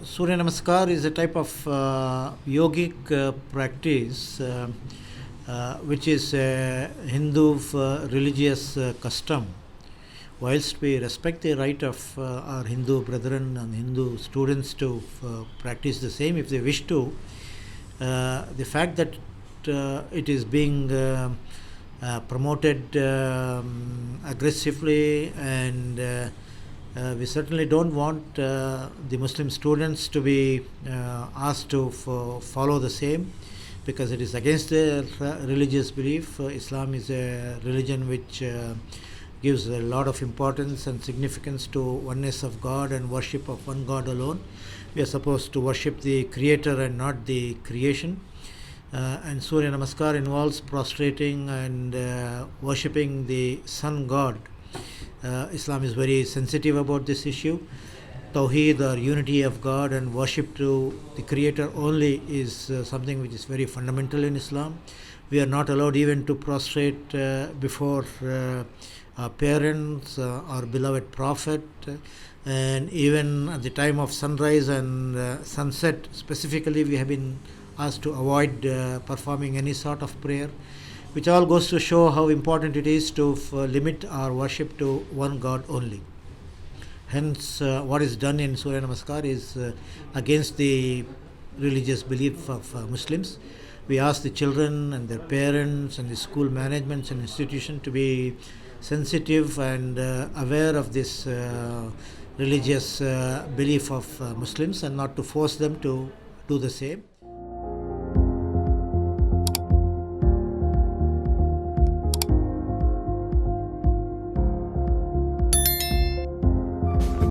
Surya Namaskar is a type of yogic practice which is a Hindu religious custom. Whilst we respect the right of our Hindu brethren and Hindu students to practice the same if they wish to, the fact that it is being promoted aggressively and we certainly don't want the Muslim students to be asked to follow the same, because it is against their religious belief. Islam is a religion which gives a lot of importance and significance to oneness of God and worship of one God alone. We are supposed to worship the Creator and not the creation. And Surya Namaskar involves prostrating and worshipping the Sun God. Islam is very sensitive about this issue. Tawheed, or unity of God and worship to the Creator only, is something which is very fundamental in Islam. We are not allowed even to prostrate before our parents, our beloved Prophet, and even at the time of sunrise and sunset specifically we have been asked to avoid performing any sort of prayer, which all goes to show how important it is to limit our worship to one God only. Hence, what is done in Surya Namaskar is against the religious belief of Muslims. We ask the children and their parents and the school managements and institutions to be sensitive and aware of this religious belief of Muslims and not to force them to do the same.